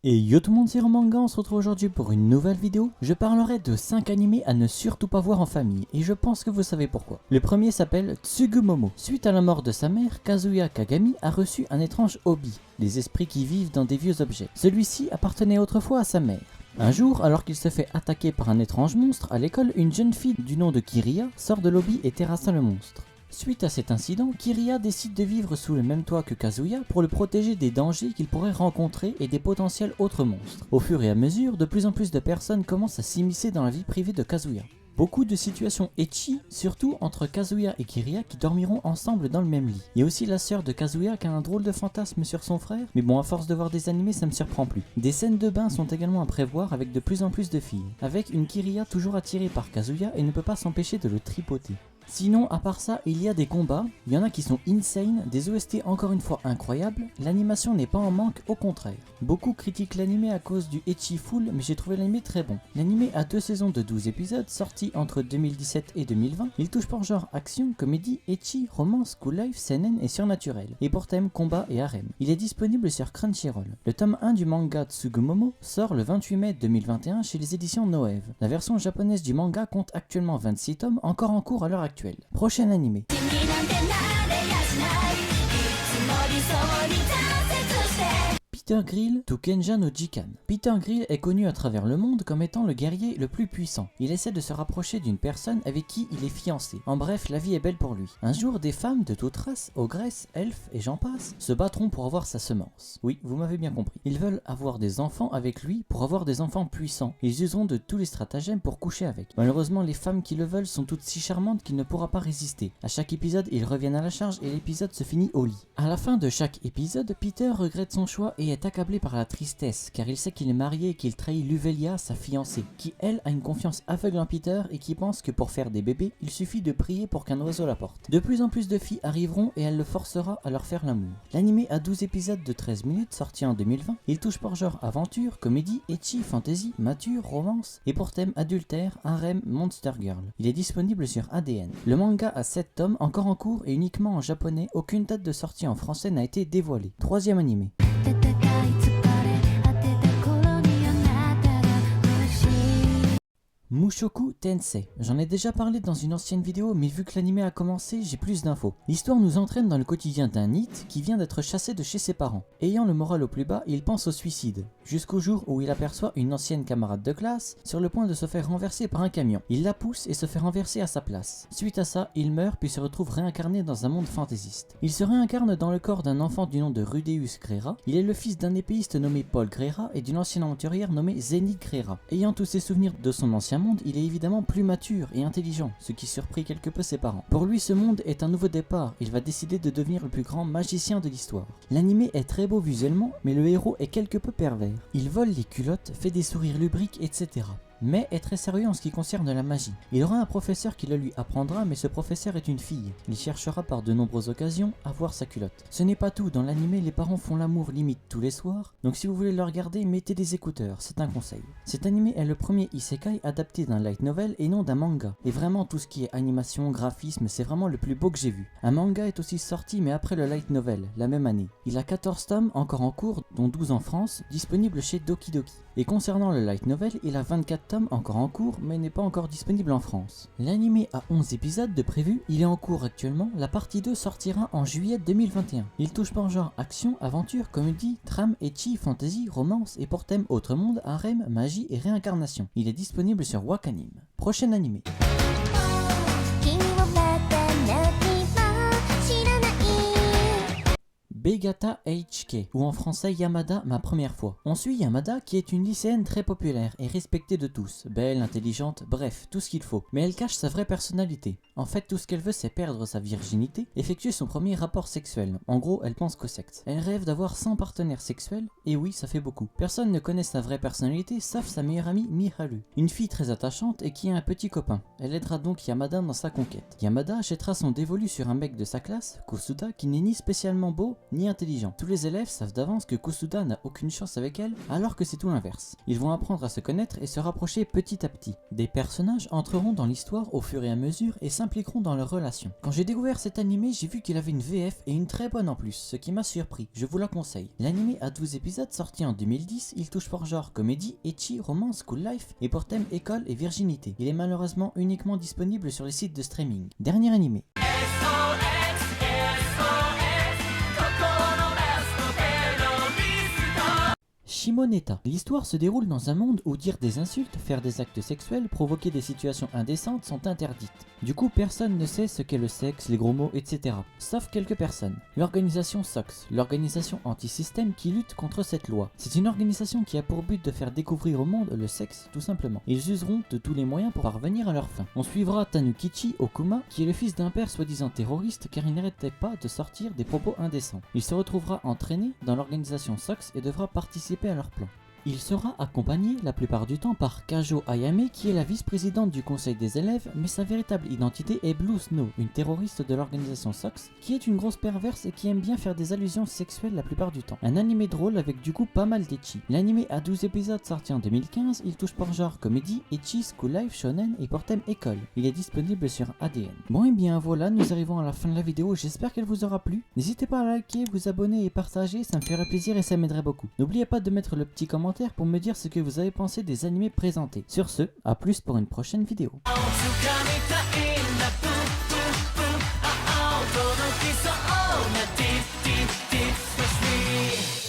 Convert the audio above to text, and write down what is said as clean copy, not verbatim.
Et yo tout le monde, c'est Romanga, on se retrouve aujourd'hui pour une nouvelle vidéo. Je parlerai de 5 animés à ne surtout pas voir en famille, et je pense que vous savez pourquoi. Le premier s'appelle Tsugumomo. Suite à la mort de sa mère, Kazuya Kagami a reçu un étrange hobby, les esprits qui vivent dans des vieux objets. Celui-ci appartenait autrefois à sa mère. Un jour, alors qu'il se fait attaquer par un étrange monstre, à l'école, une jeune fille du nom de Kiriya sort de l'hobby et terrassa le monstre. Suite à cet incident, Kiriya décide de vivre sous le même toit que Kazuya pour le protéger des dangers qu'il pourrait rencontrer et des potentiels autres monstres. Au fur et à mesure, de plus en plus de personnes commencent à s'immiscer dans la vie privée de Kazuya. Beaucoup de situations ecchi, surtout entre Kazuya et Kiriya qui dormiront ensemble dans le même lit. Il y a aussi la sœur de Kazuya qui a un drôle de fantasme sur son frère, mais bon, à force de voir des animés, ça me surprend plus. Des scènes de bain sont également à prévoir avec de plus en plus de filles, avec une Kiriya toujours attirée par Kazuya et ne peut pas s'empêcher de le tripoter. Sinon, à part ça, il y a des combats, il y en a qui sont insane, des OST encore une fois incroyables, l'animation n'est pas en manque, au contraire. Beaucoup critiquent l'animé à cause du ecchi full, mais j'ai trouvé l'animé très bon. L'animé a 2 saisons de 12 épisodes, sortis entre 2017 et 2020. Il touche par genre action, comédie, ecchi, romance, cool life, seinen et surnaturel, et pour thème combat et harem. Il est disponible sur Crunchyroll. Le tome 1 du manga Tsugumomo sort le 28 mai 2021 chez les éditions Noev. La version japonaise du manga compte actuellement 26 tomes, encore en cours à l'heure actuelle. Prochain animé. Peter Grill to Kenja no Jikan. Peter Grill est connu à travers le monde comme étant le guerrier le plus puissant. Il essaie de se rapprocher d'une personne avec qui il est fiancé. En bref, la vie est belle pour lui. Un jour, des femmes de toute race, ogresses, elfes et j'en passe, se battront pour avoir sa semence. Oui, vous m'avez bien compris. Ils veulent avoir des enfants avec lui pour avoir des enfants puissants. Ils useront de tous les stratagèmes pour coucher avec. Malheureusement, les femmes qui le veulent sont toutes si charmantes qu'il ne pourra pas résister. À chaque épisode, ils reviennent à la charge et l'épisode se finit au lit. À la fin de chaque épisode, Peter regrette son choix et est accablé par la tristesse car il sait qu'il est marié et qu'il trahit Luvelia, sa fiancée, qui elle a une confiance aveugle en Peter et qui pense que pour faire des bébés, il suffit de prier pour qu'un oiseau la porte. De plus en plus de filles arriveront et elle le forcera à leur faire l'amour. L'animé a 12 épisodes de 13 minutes sorti en 2020. Il touche par genre aventure, comédie, ecchi, fantasy, mature, romance et pour thème adultère, harem, monster girl. Il est disponible sur ADN. Le manga a 7 tomes encore en cours et uniquement en japonais. Aucune date de sortie en français n'a été dévoilée. Troisième animé. Mushoku Tensei. J'en ai déjà parlé dans une ancienne vidéo, mais vu que l'anime a commencé, j'ai plus d'infos. L'histoire nous entraîne dans le quotidien d'un NEET qui vient d'être chassé de chez ses parents. Ayant le moral au plus bas, il pense au suicide. Jusqu'au jour où il aperçoit une ancienne camarade de classe sur le point de se faire renverser par un camion. Il la pousse et se fait renverser à sa place. Suite à ça, il meurt puis se retrouve réincarné dans un monde fantaisiste. Il se réincarne dans le corps d'un enfant du nom de Rudeus Grera. Il est le fils d'un épéiste nommé Paul Grera et d'une ancienne aventurière nommée Zenith Grera. Ayant tous ses souvenirs de son ancien monde, il est évidemment plus mature et intelligent, ce qui surprit quelque peu ses parents. Pour lui, ce monde est un nouveau départ, il va décider de devenir le plus grand magicien de l'histoire. L'animé est très beau visuellement, mais le héros est quelque peu pervers. Il vole les culottes, fait des sourires lubriques, etc. Mais est très sérieux en ce qui concerne la magie. Il aura un professeur qui le lui apprendra, mais ce professeur est une fille. Il cherchera par de nombreuses occasions à voir sa culotte. Ce n'est pas tout, dans l'animé, les parents font l'amour limite tous les soirs, donc si vous voulez le regarder, mettez des écouteurs, c'est un conseil. Cet animé est le premier isekai adapté d'un light novel et non d'un manga. Et vraiment tout ce qui est animation, graphisme, c'est vraiment le plus beau que j'ai vu. Un manga est aussi sorti mais après le light novel, la même année. Il a 14 tomes encore en cours, dont 12 en France, disponibles chez Doki Doki. Et concernant le light novel, il a 24 tomes encore en cours, mais n'est pas encore disponible en France. L'anime a 11 épisodes de prévus, il est en cours actuellement, la partie 2 sortira en juillet 2021. Il touche par genre action, aventure, comédie, trame, ecchi, fantasy, romance et pour thème autre monde, harem, magie et réincarnation. Il est disponible sur Wakanim. Prochain animé. Begata HK, ou en français Yamada, ma première fois. On suit Yamada qui est une lycéenne très populaire et respectée de tous, belle, intelligente, bref, tout ce qu'il faut. Mais elle cache sa vraie personnalité. En fait, tout ce qu'elle veut c'est perdre sa virginité, effectuer son premier rapport sexuel. En gros, elle pense qu'au sexe. Elle rêve d'avoir 100 partenaires sexuels, et oui, ça fait beaucoup. Personne ne connaît sa vraie personnalité sauf sa meilleure amie Miharu, une fille très attachante et qui a un petit copain. Elle aidera donc Yamada dans sa conquête. Yamada achètera son dévolu sur un mec de sa classe, Kosuda, qui n'est ni spécialement beau, ni intelligents. Tous les élèves savent d'avance que Kusuda n'a aucune chance avec elle, alors que c'est tout l'inverse. Ils vont apprendre à se connaître et se rapprocher petit à petit. Des personnages entreront dans l'histoire au fur et à mesure et s'impliqueront dans leurs relations. Quand j'ai découvert cet animé, j'ai vu qu'il avait une VF et une très bonne en plus, ce qui m'a surpris, je vous la conseille. L'animé a 12 épisodes sorti en 2010, il touche pour genre comédie, ecchi, romance, school life et pour thème école et virginité. Il est malheureusement uniquement disponible sur les sites de streaming. Dernier animé. Shimoneta. L'histoire se déroule dans un monde où dire des insultes, faire des actes sexuels, provoquer des situations indécentes sont interdites. Du coup, personne ne sait ce qu'est le sexe, les gros mots, etc. Sauf quelques personnes. L'organisation SOX, l'organisation anti-système qui lutte contre cette loi. C'est une organisation qui a pour but de faire découvrir au monde le sexe, tout simplement. Ils useront de tous les moyens pour parvenir à leur fin. On suivra Tanukichi Okuma, qui est le fils d'un père soi-disant terroriste car il n'arrêtait pas de sortir des propos indécents. Il se retrouvera entraîné dans l'organisation SOX et devra participer à leur plan. Il sera accompagné la plupart du temps par Kajo Ayame qui est la vice-présidente du conseil des élèves, mais sa véritable identité est Blue Snow, une terroriste de l'organisation SOX, qui est une grosse perverse et qui aime bien faire des allusions sexuelles la plupart du temps. Un animé drôle avec du coup pas mal d'ecchi. L'animé a 12 épisodes sortis en 2015, il touche par genre comédie, ecchi, school life, shonen et pour thème école. Il est disponible sur ADN. Bon et bien voilà, nous arrivons à la fin de la vidéo, j'espère qu'elle vous aura plu. N'hésitez pas à liker, vous abonner et partager, ça me ferait plaisir et ça m'aiderait beaucoup. N'oubliez pas de mettre le petit commentaire pour me dire ce que vous avez pensé des animés présentés. Sur ce, à plus pour une prochaine vidéo.